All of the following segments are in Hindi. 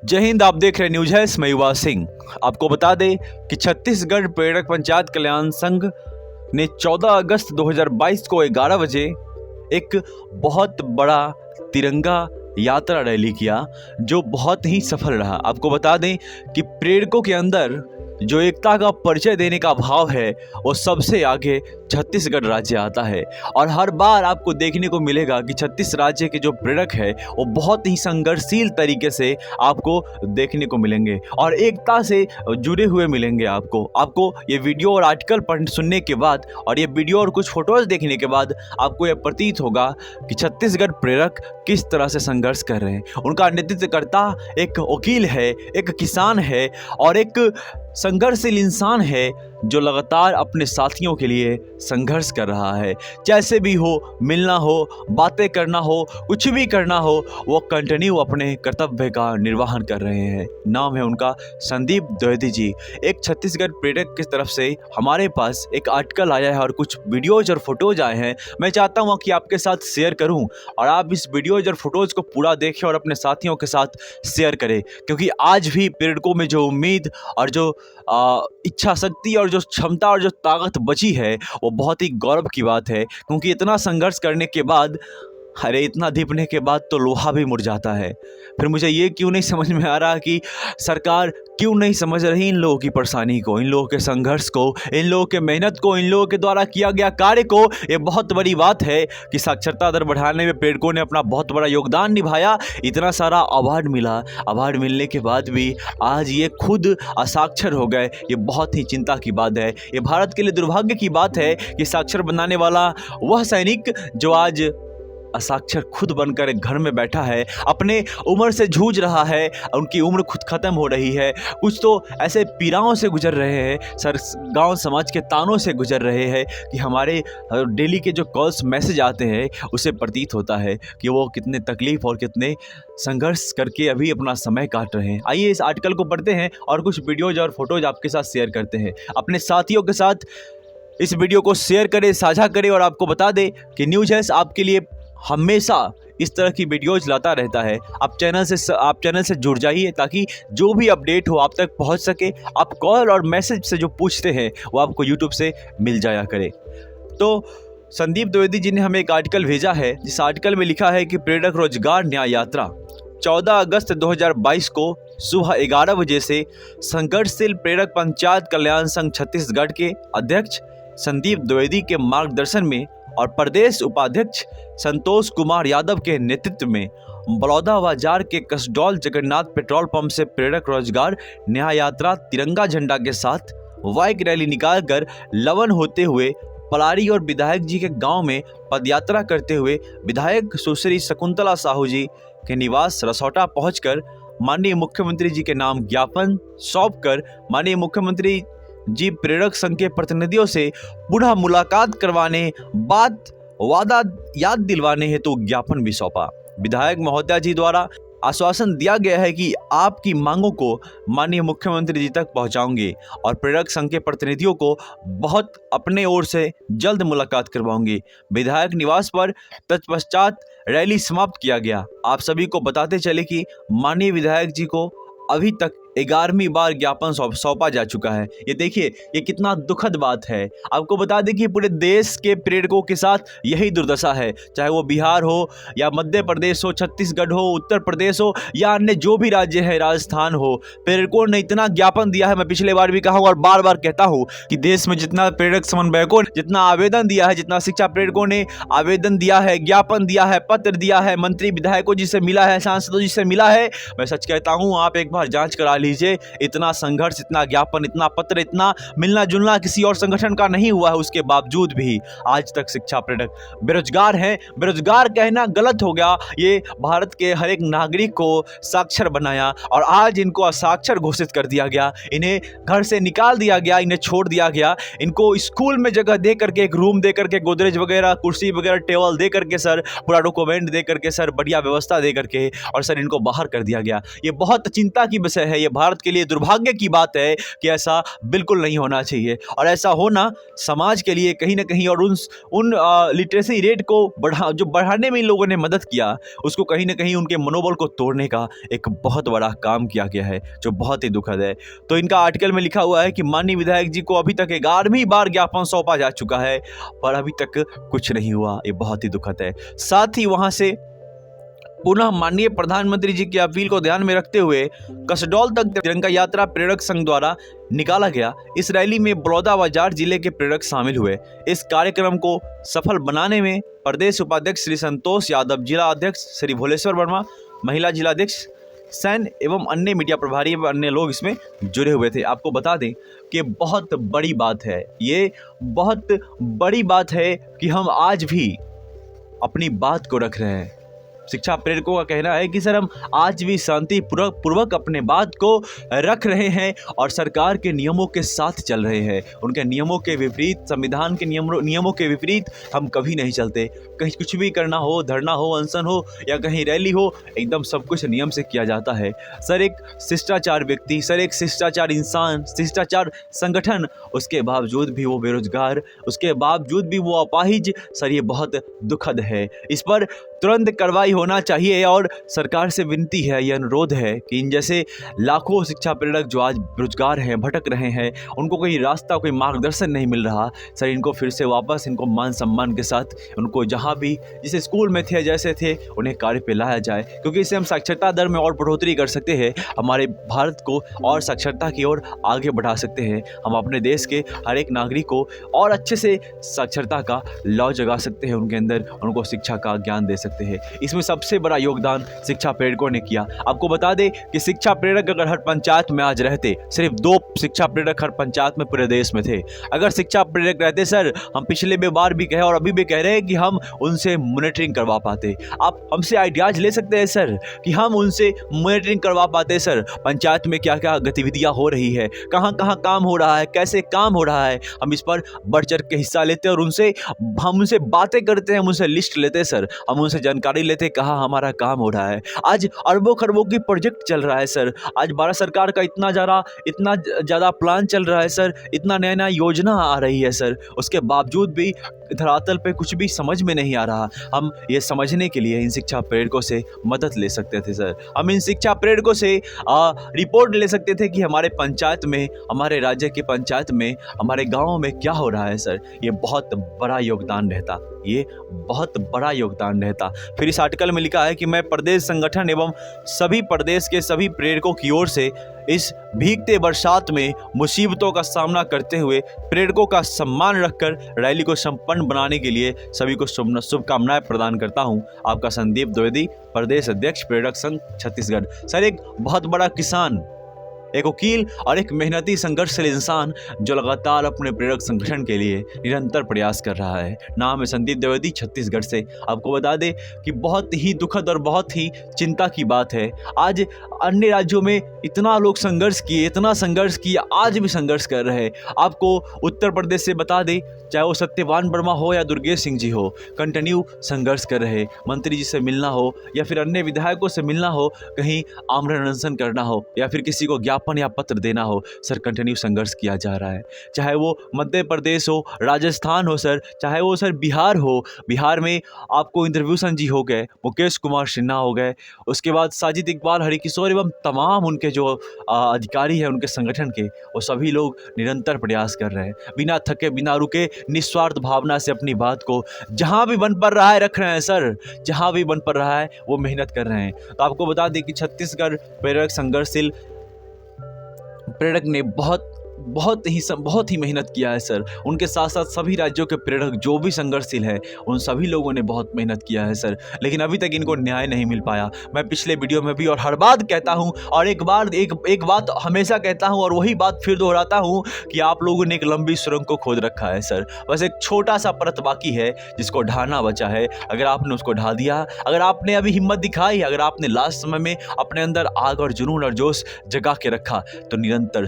जय हिंद। आप देख रहे न्यूज है, मैं युवा सिंह। आपको बता दें कि छत्तीसगढ़ प्रेरक पंचायत कल्याण संघ ने 14 अगस्त 2022 को 11 बजे एक बहुत बड़ा तिरंगा यात्रा रैली किया, जो बहुत ही सफल रहा। आपको बता दें कि प्रेरकों के अंदर जो एकता का परिचय देने का भाव है, वो सबसे आगे छत्तीसगढ़ राज्य आता है। और हर बार आपको देखने को मिलेगा कि छत्तीस राज्य के जो प्रेरक है वो बहुत ही संघर्षशील तरीके से आपको देखने को मिलेंगे और एकता से जुड़े हुए मिलेंगे। आपको ये वीडियो और आर्टिकल सुनने के बाद और ये वीडियो और कुछ फोटोज देखने के बाद आपको यह प्रतीत होगा कि छत्तीसगढ़ प्रेरक किस तरह से संघर्ष कर रहे हैं। उनका नेतृत्वकर्ता एक वकील है, एक किसान है और एक संघर्षशील इंसान है, जो लगातार अपने साथियों के लिए संघर्ष कर रहा है। जैसे भी हो, मिलना हो, बातें करना हो, कुछ भी करना हो, वो कंटिन्यू अपने कर्तव्य का निर्वहन कर रहे हैं। नाम है उनका संदीप द्विवेदी जी। एक छत्तीसगढ़ प्रेरक की तरफ से हमारे पास एक आर्टिकल आया है और कुछ वीडियोज और फोटोज आए हैं। मैं चाहता हूँ कि आपके साथ शेयर करूँ और आप इस वीडियोज और फोटोज को पूरा देखें और अपने साथियों के साथ शेयर करें, क्योंकि आज भी प्रेरकों में जो उम्मीद और जो इच्छा शक्ति और जो क्षमता और जो ताकत बची है, वो बहुत ही गौरव की बात है। क्योंकि इतना संघर्ष करने के बाद, इतना धिपने के बाद तो लोहा भी मुरझाता है। फिर मुझे ये क्यों नहीं समझ में आ रहा कि सरकार क्यों नहीं समझ रही इन लोगों की परेशानी को, इन लोगों के संघर्ष को, इन लोगों के मेहनत को, इन लोगों के द्वारा किया गया कार्य को। ये बहुत बड़ी बात है कि साक्षरता दर बढ़ाने में प्रेरकों ने अपना बहुत बड़ा योगदान निभाया। इतना सारा अवार्ड मिला, अवार्ड मिलने के बाद भी आज ये खुद असाक्षर हो गए। ये बहुत ही चिंता की बात है। ये भारत के लिए दुर्भाग्य की बात है कि साक्षर बनाने वाला वह सैनिक जो आज असाक्षर खुद बनकर एक घर में बैठा है, अपने उम्र से जूझ रहा है, उनकी उम्र खुद ख़त्म हो रही है। कुछ तो ऐसे पीड़ाओं से गुजर रहे हैं, गांव समाज के तानों से गुजर रहे हैं कि हमारे डेली के जो कॉल्स मैसेज आते हैं, उसे प्रतीत होता है कि वो कितने तकलीफ़ और कितने संघर्ष करके अभी अपना समय काट रहे हैं। आइए इस आर्टिकल को पढ़ते हैं और कुछ वीडियोज़ और फोटोज़ आपके साथ शेयर करते हैं। अपने साथियों के साथ इस वीडियो को शेयर करें, साझा करें और आपको बता दें कि न्यूज है आपके लिए हमेशा इस तरह की वीडियोज लाता रहता है। आप चैनल से जुड़ जाइए ताकि जो भी अपडेट हो आप तक पहुंच सके। आप कॉल और मैसेज से जो पूछते हैं वो आपको यूट्यूब से मिल जाया करे। तो संदीप द्विवेदी जी ने हमें एक आर्टिकल भेजा है, जिस आर्टिकल में लिखा है कि प्रेरक रोजगार न्याय यात्रा 14 अगस्त 2022 को सुबह 11 बजे से संघर्षशील प्रेरक पंचायत कल्याण संघ छत्तीसगढ़ के अध्यक्ष संदीप द्विवेदी के मार्गदर्शन में और प्रदेश उपाध्यक्ष संतोष कुमार यादव के नेतृत्व में बलौदा बाजार के कसडौल जगन्नाथ पेट्रोल पंप से प्रेरक रोजगार न्याय यात्रा तिरंगा झंडा के साथ बाइक रैली निकालकर लवन होते हुए पलारी और विधायक जी के गांव में पदयात्रा करते हुए विधायक सुश्री शकुंतला साहू जी के निवास रसौटा पहुंचकर माननीय मुख्यमंत्री जी के नाम ज्ञापन सौंपकर माननीय मुख्यमंत्री जी प्रेरक संघ के प्रतिनिधियों से पुनः मुलाकात करवाने, बात वादा याद दिलवाने हेतु ज्ञापन भी सौंपा। विधायक महोदया जी द्वारा आश्वासन दिया गया है कि आपकी मांगों को माननीय मुख्यमंत्री जी तक पहुंचाऊंगे और प्रेरक संघ के प्रतिनिधियों को बहुत अपने ओर से जल्द मुलाकात करवाऊंगी। विधायक निवास पर तत्पश्चात रैली समाप्त किया गया। आप सभी को बताते चले कि माननीय विधायक जी को अभी तक 11वीं बार ज्ञापन सौंपा जा चुका है। ये देखिए, ये कितना दुखद बात है। आपको बता दें कि पूरे देश के प्रेरकों के साथ यही दुर्दशा है, चाहे वो बिहार हो या मध्य प्रदेश हो, छत्तीसगढ़ हो, उत्तर प्रदेश हो या अन्य जो भी राज्य है, राजस्थान हो। प्रेरकों ने इतना ज्ञापन दिया है, मैं पिछले बार भी कहा हूँ और बार बार कहता हूँ कि देश में जितना प्रेरक समन्वयकों ने जितना आवेदन दिया है, जितना शिक्षा प्रेरकों ने आवेदन दिया है, ज्ञापन दिया है, पत्र दिया है, मंत्री विधायकों जी से मिला है, सांसदों जी से मिला है, मैं सच कहता हूँ आप एक बार जाँच करा लीजिए। इतना संघर्ष, इतना ज्ञापन, इतना पत्र, इतना मिलना जुलना किसी और संगठन का नहीं हुआ है। उसके बावजूद भी आज तक शिक्षा प्रेरक बेरोजगार हैं। बेरोजगार कहना गलत हो गया। ये भारत के हर एक नागरिक को साक्षर बनाया और आज इनको असाक्षर घोषित कर दिया गया। इन्हें घर से निकाल दिया गया, इन्हें छोड़ दिया गया। इनको स्कूल में जगह दे करके, एक रूम दे करके, गोदरेज वगैरह, कुर्सी वगैरह, टेबल दे करके सर, पूरा डॉक्यूमेंट दे करके सर, बढ़िया व्यवस्था दे करके और सर इनको बाहर कर दिया गया। ये बहुत चिंता की विषय है, ये भारत के लिए दुर्भाग्य की बात है कि ऐसा बिल्कुल नहीं होना चाहिए। और ऐसा होना समाज के लिए कहीं ना कहीं और उन लिटरेसी रेट को बढ़ाने में इन लोगों ने मदद किया, उसको कहीं ना कहीं उनके मनोबल को तोड़ने का एक बहुत बड़ा काम किया गया है, जो बहुत ही दुखद है। तो इनका आर्टिकल में लिखा हुआ है कि माननीय विधायक जी को अभी तक 11वीं बार ज्ञापन सौंपा जा चुका है, पर अभी तक कुछ नहीं हुआ। ये बहुत ही दुखद है। साथ ही वहां से पुनः माननीय प्रधानमंत्री जी की अपील को ध्यान में रखते हुए कसडौल तक तिरंगा यात्रा प्रेरक संघ द्वारा निकाला गया। इस रैली में बलौदाबाजार जिले के प्रेरक शामिल हुए। इस कार्यक्रम को सफल बनाने में प्रदेश उपाध्यक्ष श्री संतोष यादव, जिला अध्यक्ष श्री भोलेश्वर वर्मा, महिला जिलाध्यक्ष सैन एवं अन्य मीडिया प्रभारी एवं अन्य लोग इसमें जुड़े हुए थे। आपको बता दें कि बहुत बड़ी बात है, ये बहुत बड़ी बात है कि हम आज भी अपनी बात को रख रहे हैं। शिक्षा प्रेरकों का कहना है कि सर हम आज भी शांति पूर्वक अपने बात को रख रहे हैं और सरकार के नियमों के साथ चल रहे हैं। उनके नियमों के विपरीत, संविधान के नियमों के विपरीत हम कभी नहीं चलते। कहीं कुछ भी करना हो, धरना हो, अनशन हो या कहीं रैली हो, एकदम सब कुछ नियम से किया जाता है। सर एक शिष्टाचार व्यक्ति, सर एक शिष्टाचार इंसान, शिष्टाचार संगठन, उसके बावजूद भी वो बेरोजगार, उसके बावजूद भी वो अपाहिज। सर ये बहुत दुखद है, इस पर तुरंत कार्रवाई होना चाहिए। और सरकार से विनती है, ये अनुरोध है कि इन जैसे लाखों शिक्षा प्रेरक जो आज बेरोजगार हैं, भटक रहे हैं, उनको कोई रास्ता, कोई मार्गदर्शन नहीं मिल रहा, सर इनको फिर से वापस इनको मान सम्मान के साथ उनको जहां भी जिस स्कूल में थे, जैसे थे, उन्हें कार्य पे लाया जाए, क्योंकि इससे हम साक्षरता दर में और बढ़ोतरी कर सकते हैं, हमारे भारत को और साक्षरता की ओर आगे बढ़ा सकते हैं। हम अपने देश के हर एक नागरिक को और अच्छे से साक्षरता का लौ जगा सकते हैं, उनके अंदर उनको शिक्षा का ज्ञान दे सकते हैं। इसमें सबसे बड़ा योगदान शिक्षा प्रेरकों ने किया। आपको बता दें कि शिक्षा प्रेरक अगर हर पंचायत में आज रहते, सिर्फ 2 शिक्षा प्रेरक हर पंचायत में पूरे देश में थे, अगर शिक्षा प्रेरक रहते, सर हम पिछले बार भी कहे और अभी भी कह रहे हैं कि हम उनसे मॉनिटरिंग करवा पाते। आप हमसे आइडियाज ले सकते हैं सर कि हम उनसे मॉनिटरिंग करवा पाते। सर पंचायत में क्या क्या गतिविधियां हो रही है, कहाँ कहाँ काम हो रहा है, कैसे काम हो रहा है, हम इस पर बढ़ चढ़ के हिस्सा लेते हैं और हम उनसे बातें करते हैं, हम उनसे लिस्ट लेते हैं, सर हम उनसे जानकारी लेते कहाँ हमारा काम हो रहा है। आज अरबों खरबों की प्रोजेक्ट चल रहा है सर, आज भारत सरकार का इतना ज़्यादा प्लान चल रहा है सर, इतना नया नया योजना आ रही है सर, उसके बावजूद भी धरातल पे कुछ भी समझ में नहीं आ रहा। हम ये समझने के लिए इन शिक्षा प्रेरकों से मदद ले सकते थे सर, हम इन शिक्षा प्रेरकों से रिपोर्ट ले सकते थे कि हमारे पंचायत में, हमारे राज्य की पंचायत में, हमारे गाँव में क्या हो रहा है सर। ये बहुत बड़ा योगदान रहता, ये बहुत बड़ा योगदान रहता। फिर इस आर्टिकल में लिखा है कि मैं प्रदेश संगठन एवं सभी प्रदेश के सभी प्रेरकों की ओर से इस भीगते बरसात में मुसीबतों का सामना करते हुए प्रेरकों का सम्मान रखकर रैली को संपन्न बनाने के लिए सभी को शुभकामनाएं प्रदान करता हूं। आपका संदीप द्विवेदी, प्रदेश अध्यक्ष प्रेरक संघ छत्तीसगढ़। सर एक बहुत बड़ा किसान, एक वकील और एक मेहनती संघर्षशील इंसान जो लगातार अपने प्रेरक संगठन के लिए निरंतर प्रयास कर रहा है। नाम है संदीप द्विवेदी, छत्तीसगढ़ से। आपको बता दें कि बहुत ही दुखद और बहुत ही चिंता की बात है, आज अन्य राज्यों में इतना लोग संघर्ष किए, इतना संघर्ष किए, आज भी संघर्ष कर रहे हैं। आपको उत्तर प्रदेश से बता दें, चाहे वो सत्यवान वर्मा हो या दुर्गेश सिंह जी हो, कंटिन्यू संघर्ष कर रहे। मंत्री जी से मिलना हो या फिर अन्य विधायकों से मिलना हो, कहीं आमरण अनशन करना हो या फिर किसी को ज्ञापन या पत्र देना हो, सर कंटिन्यू संघर्ष किया जा रहा है। चाहे वो मध्य प्रदेश हो, राजस्थान हो सर, चाहे वो सर बिहार हो, बिहार में आपको इंद्रभूषण जी हो गए, मुकेश कुमार सिन्हा हो गए, उसके बाद साजिद इकबाल, हरिकिशोर एवं तमाम उनके जो अधिकारी हैं उनके संगठन के, वो सभी लोग निरंतर प्रयास कर रहे हैं, बिना थके बिना रुके निस्वार्थ भावना से अपनी बात को जहां भी बन पड़ रहा है रख रहे हैं सर, जहां भी बन पड़ रहा है वो मेहनत कर रहे हैं। तो आपको बता दें कि छत्तीसगढ़ प्रेरक संघर्षशील प्रेरक ने बहुत ही मेहनत किया है सर। उनके साथ साथ सभी राज्यों के प्रेरक जो भी संघर्षशील है, उन सभी लोगों ने बहुत मेहनत किया है सर, लेकिन अभी तक इनको न्याय नहीं मिल पाया। मैं पिछले वीडियो में भी और हर बात कहता हूं और एक बात हमेशा कहता हूं और वही बात फिर दोहराता हूं कि आप लोगों ने एक लंबी सुरंग को खोद रखा है सर, बस एक छोटा सा परत बाकी है जिसको ढाना बचा है। अगर आपने उसको ढा दिया, अगर आपने अभी हिम्मत दिखाई, अगर आपने लास्ट समय में अपने अंदर आग और जुनून और जोश जगा के रखा, तो निरंतर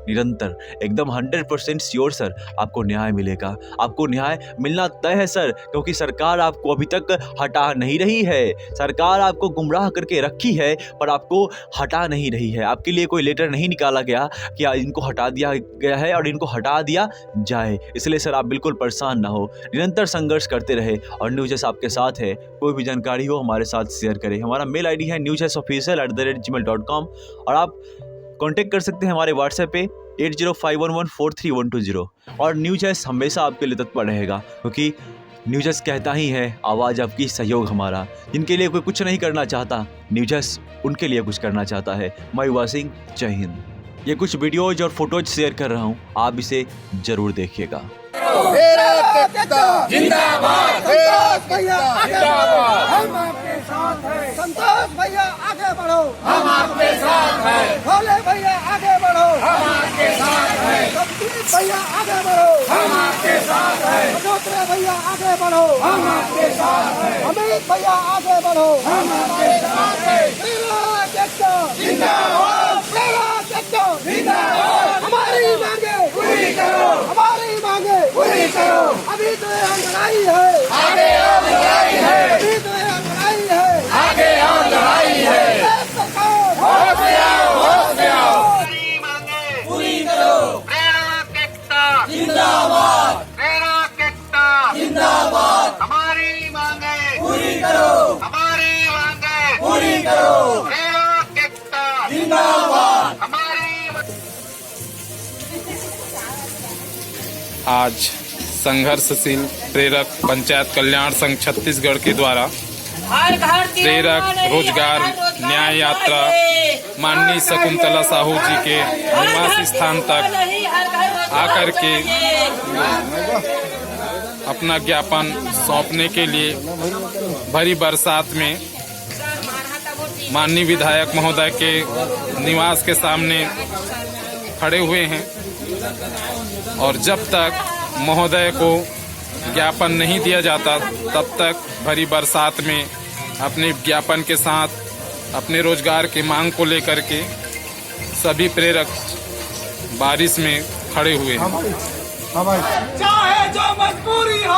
निरंतर, एकदम 100% श्योर सर आपको न्याय मिलेगा। आपको न्याय मिलना तय है सर, क्योंकि सरकार आपको अभी तक हटा नहीं रही है। सरकार आपको गुमराह करके रखी है पर आपको हटा नहीं रही है। आपके लिए कोई लेटर नहीं निकाला गया कि इनको हटा दिया गया है और इनको हटा दिया जाए। इसलिए सर आप बिल्कुल परेशान ना हो, निरंतर संघर्ष करते रहे और न्यूज़ आपके साथ है। कोई भी जानकारी हो हमारे साथ शेयर करें। हमारा मेल आईडी है newsofficial@gmail.com और आप कांटेक्ट कर सकते हैं हमारे व्हाट्सएप पे 8051143120। और न्यूज़ हमेशा आपके लिए तत्पर रहेगा, क्योंकि न्यूज़ कहता ही है आवाज़ आपकी, सहयोग हमारा। जिनके लिए कोई कुछ नहीं करना चाहता, न्यूज़ उनके लिए कुछ करना चाहता है। मैं युवा सिंह, जय हिंद। ये कुछ वीडियोज और फोटोज शेयर कर रहा हूँ, आप इसे जरूर देखिएगा। जिंदाबाद भैया जिंदाबाद, हम आपके साथ हैं। संतोष भैया आगे बढ़ो, हम आपके साथ हैं। भोले भैया आगे बढ़ो, हम आपके साथ हैं। शक्ति भैया आगे बढ़ो, हम आपके साथ हैं। मनोत्रे भैया आगे बढ़ो, हम आपके साथ हैं। अमित भैया आगे बढ़ो, हम आपके साथ हैं। जिंदाबाद, जिंदाबाद, हमारी मांगे पूरी करो, हमारी मांगे पूरी करो। अभी तो यह लड़ाई है, आगे और लड़ाई है। अभी तो यह लड़ाई है, आगे और लड़ाई है। सरकार होश में आओ, होश में आओ। हमारी मांगे पूरी करो। प्रेरक एकता जिंदाबाद, प्रेरक एकता जिंदाबाद। हमारी मांगे पूरी करो, हमारी मांगे पूरी करो। प्रेरक एकता जिंदाबाद, हमारी। आज संघर्षशील प्रेरक पंचायत कल्याण संघ छत्तीसगढ़ के द्वारा प्रेरक रोजगार न्याय यात्रा माननीय शकुंतला साहू जी के निवास स्थान तक आकर के अपना ज्ञापन सौंपने के लिए भरी बरसात में माननीय विधायक महोदय के निवास के सामने खड़े हुए हैं। और जब तक महोदय को ज्ञापन नहीं दिया जाता तब तक भरी बरसात में अपने ज्ञापन के साथ अपने रोजगार की मांग को लेकर के सभी प्रेरक बारिश में खड़े हुए हैं। चाहे जो मजबूरी हो,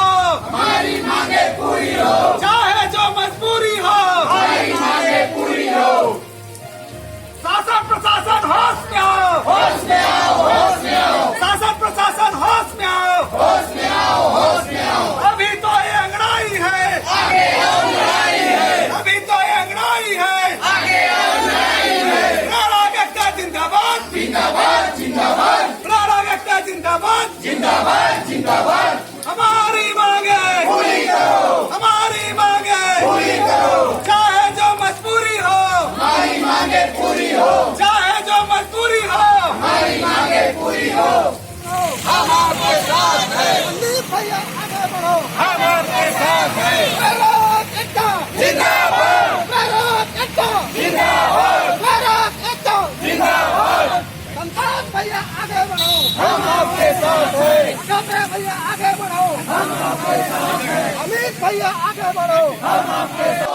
हमारी मांगे पूरी हो। चाहे जो मजबूरी हो, हमारी मांगे पूरी हो। शासन प्रशासन होश में आओ, होश में आओ, होश में आओ। शासन प्रशासन होश में आओ, होश में आओ, होश में आओ। अभी तो ये अंगड़ाई है, आगे और लड़ाई है। अभी तो ये अंगड़ाई है, आगे और लड़ाई है। प्रेरक एकता जिंदाबाद, जिंदाबाद, जिंदाबाद। प्रेरक एकता जिंदाबाद, जिंदाबाद, जिंदाबाद। हमारी मांगे पूरी करो, हमारी मांगे पूरी करो। चाहे जो मजबूरी हो, हमारी मांगे पूरी हो। चाहे जो मजबूरी हो, हमारी मांगे पूरी हो। हम आपके साथ हैं। भैया आगे बढ़ो, हम आपके साथ हैं। प्रेरक एकता जिंदाबाद, प्रेरक एकता जिंदाबाद, प्रेरक एकता जिंदाबाद। संतोष भैया आगे बढ़ो, हम आपके साथ हैं। मनोत्रे भैया आगे बढ़ो, हम आपके साथ हैं। अमित भैया आगे बढ़ो, हम आपके साथ हैं।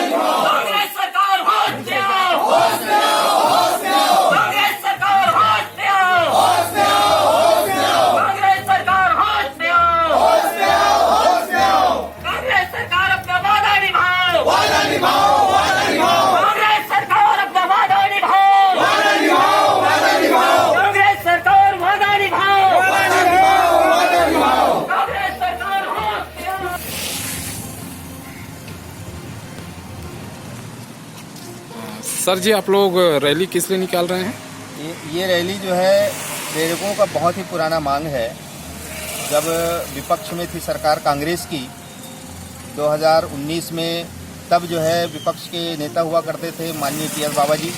कांग्रेस सरकार होश में आओ, होश में आओ, होश में आओ। कांग्रेस सरकार होश में आओ, होश में आओ, होश में आओ। कांग्रेस सरकार होश में आओ, होश में आओ, होश में आओ। कांग्रेस सरकार अपना वादा निभाओ, वादा निभाओ, वादा निभाओ। कांग्रेस सरकार अपना वादा निभाओ, वादा निभाओ, वादा निभाओ। कांग्रेस सरकार वादा निभाओ, वादा निभाओ, वादा निभाओ। कांग्रेस सरकार होश में आओ। सर जी, आप लोग रैली किस लिए निकाल रहे हैं? ये रैली जो है प्रेरकों का बहुत ही पुराना मांग है। जब विपक्ष में थी सरकार कांग्रेस की 2019 में, तब जो है विपक्ष के नेता हुआ करते थे माननीय टी.एस. बाबा जी,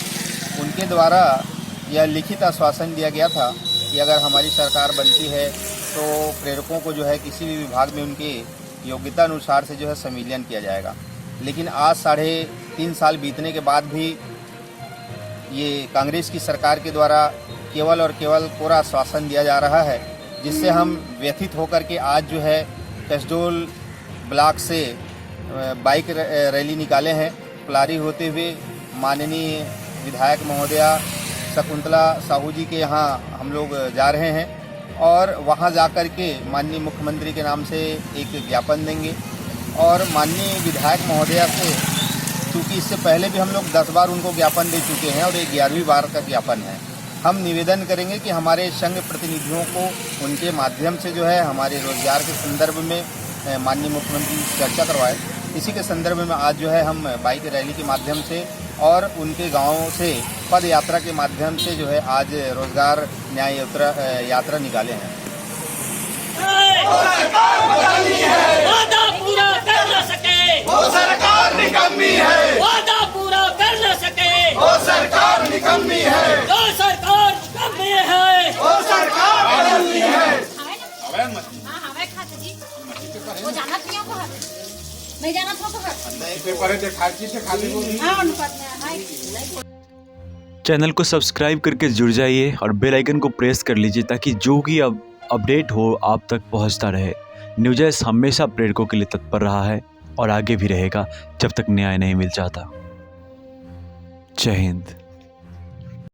उनके द्वारा यह लिखित आश्वासन दिया गया था कि अगर हमारी सरकार बनती है तो प्रेरकों को जो है किसी भी विभाग में उनके योग्यता अनुसार से जो है संविलियन किया जाएगा। लेकिन आज 3.5 साल बीतने के बाद भी ये कांग्रेस की सरकार के द्वारा केवल और केवल पूरा आश्वासन दिया जा रहा है, जिससे हम व्यथित होकर के आज जो है कसडोल ब्लॉक से बाइक रैली निकाले हैं। पलारी होते हुए माननीय विधायक महोदया शकुंतला साहू जी के यहाँ हम लोग जा रहे हैं और वहाँ जा कर के माननीय मुख्यमंत्री के नाम से एक ज्ञापन देंगे और माननीय विधायक महोदया से, क्योंकि इससे पहले भी हम लोग 10 बार उनको ज्ञापन दे चुके हैं और ये 11वीं बार का ज्ञापन है, हम निवेदन करेंगे कि हमारे संघ प्रतिनिधियों को उनके माध्यम से जो है हमारे रोजगार के संदर्भ में माननीय मुख्यमंत्री चर्चा करवाए। इसी के संदर्भ में आज जो है हम बाइक रैली के माध्यम से और उनके गांवों से पद यात्रा के माध्यम से जो है आज रोजगार न्याय यात्रा निकाले हैं। वादा पूरा कर न सके वो सरकार निकम्मी है, वादा पूरा कर न सके वो सरकार निकम्मी है, जो सरकार निकम्मी है वो सरकार बदलनी है। वो जाना चाहिए को नहीं जाना था तो चैनल को सब्सक्राइब करके जुड़ जाइए और बेल आइकन को प्रेस कर लीजिए ताकि जो भी अपडेट हो आप तक पहुंचता रहे। न्यूज़ हमेशा प्रेरकों के लिए तत्पर रहा है और आगे भी रहेगा जब तक न्याय नहीं मिल जाता। जय हिंद।